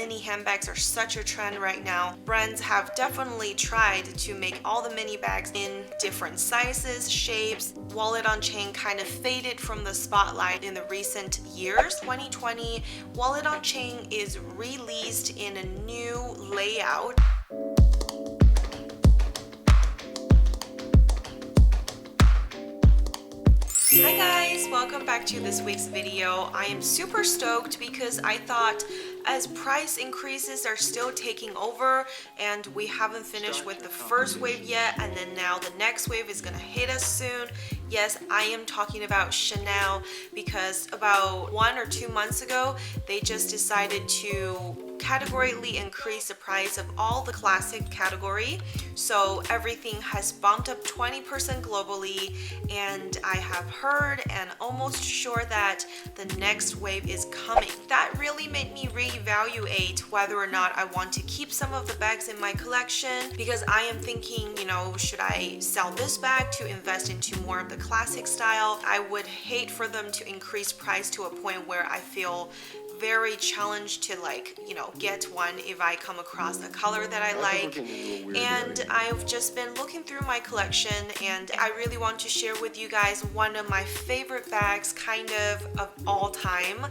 mini handbags are such a trend right now. Brands have definitely tried to make all the mini bags in different sizes, shapes. Wallet on chain kind of faded from the spotlight in the recent years. 2020, wallet on chain is released in a new layout. Hi guys, welcome back to this week's video. I am super stoked because I thought as price increases are still taking over and we haven't finished with the first wave yet, and then now the next wave is gonna hit us soon. Yes, I am talking about Chanel, because about 1 or 2 months ago they just decided to categorically increase the price of all the classic category, so everything has bumped up 20% globally, and I have heard and almost sure that the next wave is coming. That really made me reevaluate whether or not I want to keep some of the bags in my collection, because I am thinking, you know, should I sell this bag to invest into more of the classic style? I would hate for them to increase price to a point where I feel very challenged to, like, you know, get one if I come across a color that I like. And I've just been looking through my collection, and I really want to share with you guys one of my favorite bags kind of all time.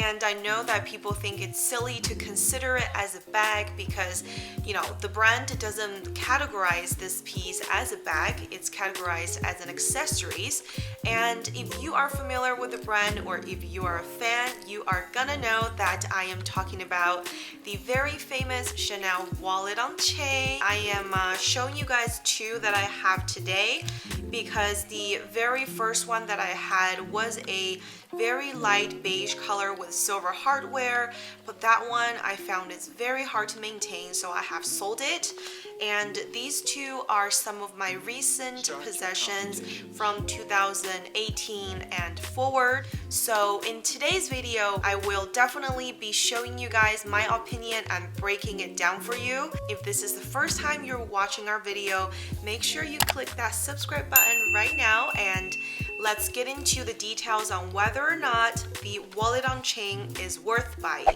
And I know that people think it's silly to consider it as a bag because, you know, the brand doesn't categorize this piece as a bag, it's categorized as an accessories. And if you are familiar with the brand, or if you are a fan, you are gonna know that I am talking about the very famous Chanel wallet on chain. I am showing you guys two that I have today, because the very first one that I had was a very light beige color with silver hardware, but that one I found is very hard to maintain, so I have sold it. And these two are some of my recent possessions from 2018 and forward. So in today's video, I will definitely be showing you guys my opinion and breaking it down for you. If this is the first time you're watching our video, make sure you click that subscribe button right now, and let's get into the details on whether or not the wallet on chain is worth buying.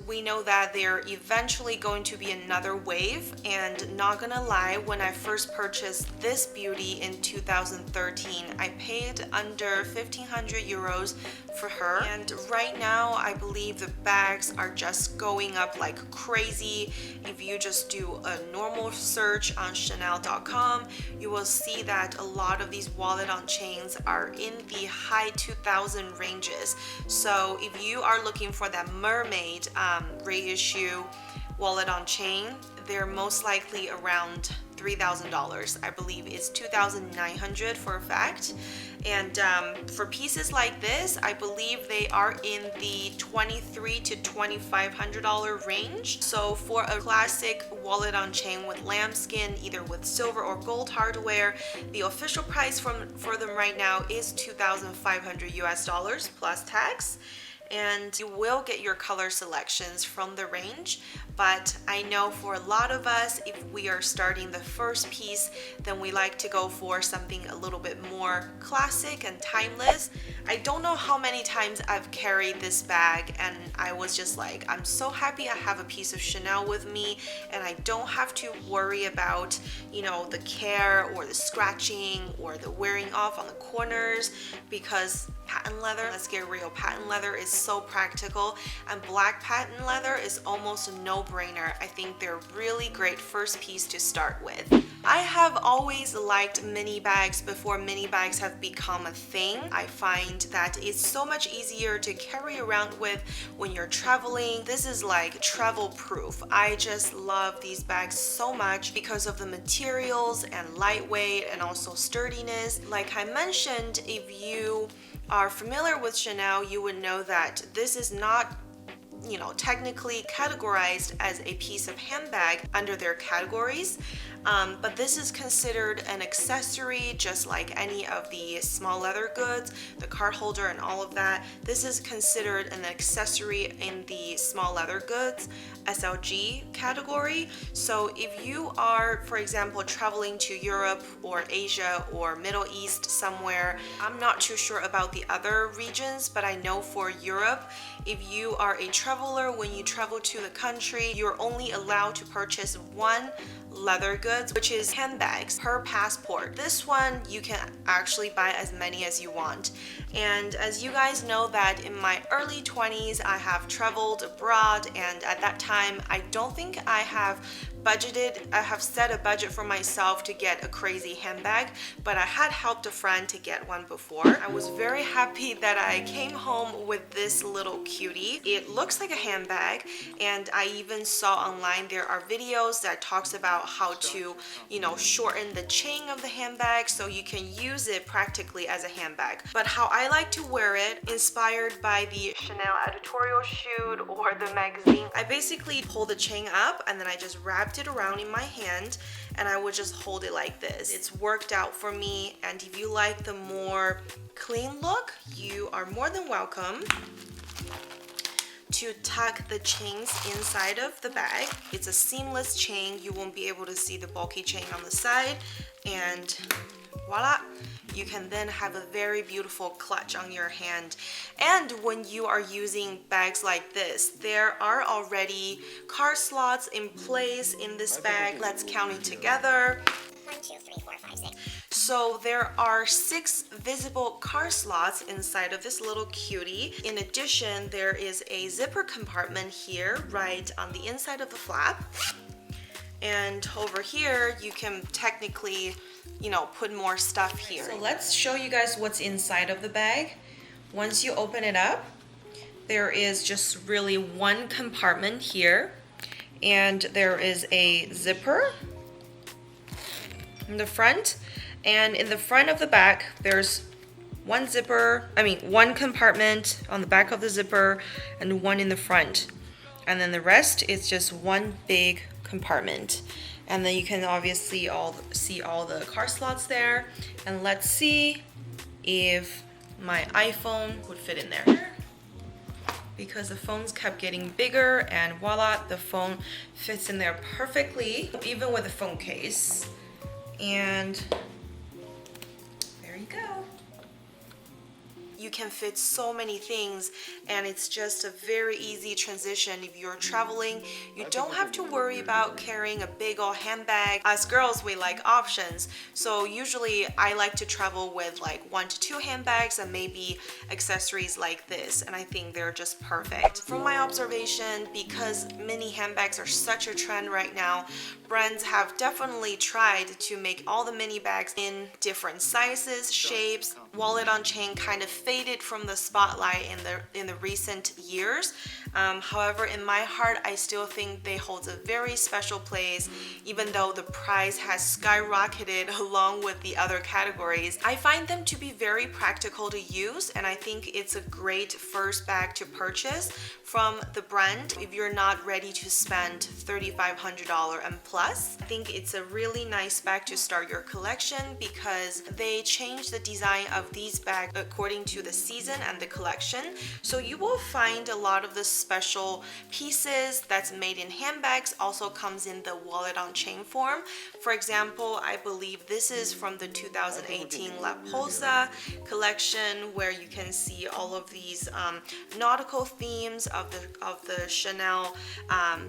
We know that there eventually going to be another wave, and not gonna lie, when I first purchased this beauty in 2013, I paid under 1,500 euros for her, and right now I believe the bags are just going up like crazy. If you just do a normal search on Chanel.com, you will see that a lot of these wallet on chains are in the high 2,000 ranges. So if you are looking for that mermaid reissue wallet on chain, they're most likely around $3,000. I believe it's $2,900 for a fact. And for pieces like this, I believe they are in the $2,300 to $2,500 range. So for a classic wallet on chain with lambskin, either with silver or gold hardware, the official price for them right now is $2,500 US plus tax. And you will get your color selections from the range, but I know for a lot of us, if we are starting the first piece, then we like to go for something a little bit more classic and timeless. I don't know how many times I've carried this bag, and I was just like, I'm so happy I have a piece of Chanel with me, and I don't have to worry about, you know, the care or the scratching or the wearing off on the corners, because patent leather, let's get real, patent leather is so practical, and black patent leather is almost a no-brainer. I think they're really great first piece to start with. I have always liked mini bags before mini bags have become a thing. I find that it's so much easier to carry around with when you're traveling. This is like travel proof. I just love these bags so much because of the materials and lightweight and also sturdiness. Like I mentioned, if you are familiar with Chanel, you would know that this is not, you know, technically categorized as a piece of handbag under their categories. but this is considered an accessory just like any of the small leather goods, the card holder and all of that. This is considered an accessory in the small leather goods SLG category. So if you are, for example, traveling to Europe or Asia or Middle East somewhere, I'm not too sure about the other regions, but I know for Europe, if you are a traveler, when you travel to the country, you're only allowed to purchase one leather goods, which is handbags per passport. This one you can actually buy as many as you want. And as you guys know that in my early 20s I have traveled abroad, and at that time I don't think I have set a budget for myself to get a crazy handbag, but I had helped a friend to get one before. I was very happy that I came home with this little cutie. It looks like a handbag, and I even saw online there are videos that talks about how to, you know, shorten the chain of the handbag so you can use it practically as a handbag. But how I like to wear it, inspired by the Chanel editorial shoot or the magazine, I basically pull the chain up and then I just wrapped it around in my hand and I would just hold it like this. It's worked out for me, and if you like the more clean look, you are more than welcome to tuck the chains inside of the bag. It's a seamless chain. You won't be able to see the bulky chain on the side, and voila, you can then have a very beautiful clutch on your hand. And when you are using bags like this, there are already card slots in place in this bag. Let's count it together. 1, 2, 3, 4, 5, 6. So there are 6 visible card slots inside of this little cutie. In addition, there is a zipper compartment here right on the inside of the flap. And over here, you can technically, you know, put more stuff here. So let's show you guys what's inside of the bag. Once you open it up, there is just really one compartment here, and there is a zipper in the front, and in the front of the back there's one compartment on the back of the zipper and one in the front, and then the rest is just one big compartment. And then you can obviously see all the card slots there, and let's see if my iPhone would fit in there, because the phones kept getting bigger, and voila, the phone fits in there perfectly, even with the phone case. And there you go. You can fit so many things, and it's just a very easy transition. If you're traveling, you don't have to worry about carrying a big old handbag. As girls, we like options, so usually I like to travel with like 1 to 2 handbags and maybe accessories like this, and I think they're just perfect. From my observation, because mini handbags are such a trend right now, brands have definitely tried to make all the mini bags in different sizes, shapes. Wallet on chain kind of faded from the spotlight in the recent years. However, in my heart, I still think they hold a very special place, even though the price has skyrocketed along with the other categories. I find them to be very practical to use, and I think it's a great first bag to purchase from the brand if you're not ready to spend $3,500 and plus. I think it's a really nice bag to start your collection because they change the design of these bags according to the season and the collection. So you will find a lot of the special pieces that's made in handbags also comes in the wallet on chain form. For example, I believe this is from the 2018 La Polsa collection, where you can see all of these nautical themes of the Chanel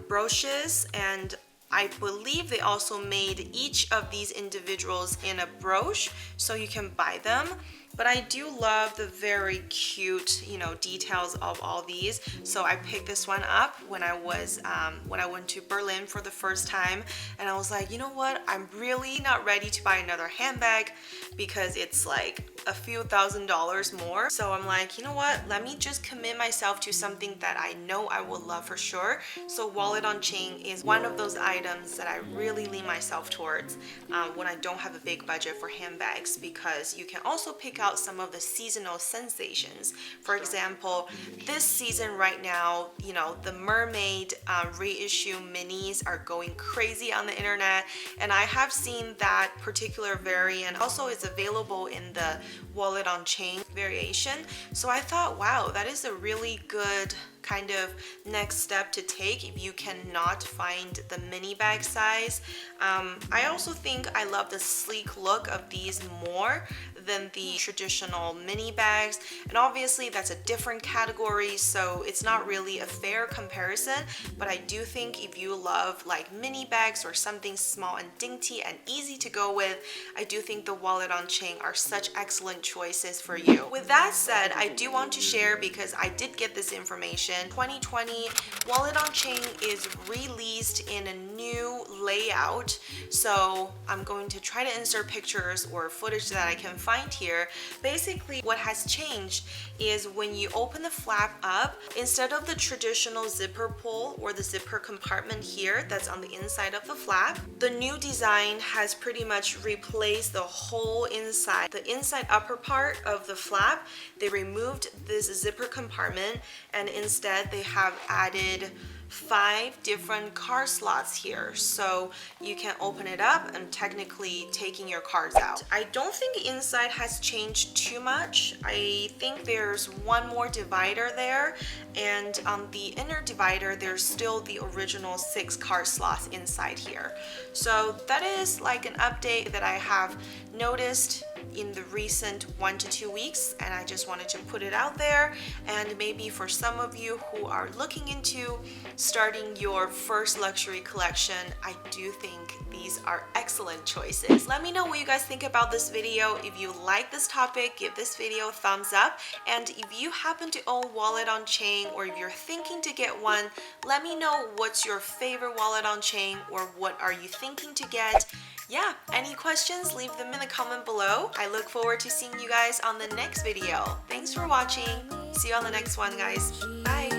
brooches, and I believe they also made each of these individuals in a brooch, so you can buy them. But I do love the very cute, you know, details of all these. So I picked this one up when I went to Berlin for the first time, and I was like, you know what? I'm really not ready to buy another handbag because it's like a few $1,000s more. So I'm like, you know what? Let me just commit myself to something that I know I will love for sure. So wallet on chain is one of those items that I really lean myself towards when I don't have a big budget for handbags, because you can also pick out out some of the seasonal sensations. For example, this season right now, you know, the mermaid reissue minis are going crazy on the internet, and I have seen that particular variant also is available in the wallet on chain variation. So I thought, wow, that is a really good kind of next step to take if you cannot find the mini bag size. I also think I love the sleek look of these more than the traditional mini bags, and obviously that's a different category, so it's not really a fair comparison, but I do think if you love like mini bags or something small and dainty and easy to go with, I do think the wallet on chain are such excellent choices for you. With that said, I do want to share, because I did get this information, 2020 wallet on chain is released in a new layout, so I'm going to try to insert pictures or footage that I can find here. Basically what has changed is when you open the flap up, instead of the traditional zipper pull or the zipper compartment here that's on the inside of the flap, the new design has pretty much replaced the whole inside. The inside upper part of the flap, they removed this zipper compartment, and instead they have added 5 different card slots here, so you can open it up and technically taking your cards out. I don't think the inside has changed too much. I think there's one more divider there, and on the inner divider there's still the original 6 card slots inside here. So that is like an update that I have noticed in the recent 1 to 2 weeks, and I just wanted to put it out there. And maybe for some of you who are looking into starting your first luxury collection, I do think these are excellent choices. Let me know what you guys think about this video. If you like this topic, give this video a thumbs up, and if you happen to own wallet on chain, or if you're thinking to get one, let me know what's your favorite wallet on chain, or what are you thinking to get. Yeah, any questions, leave them in the comment below. I look forward to seeing you guys on the next video. Thanks for watching. See you on the next one, guys. Bye.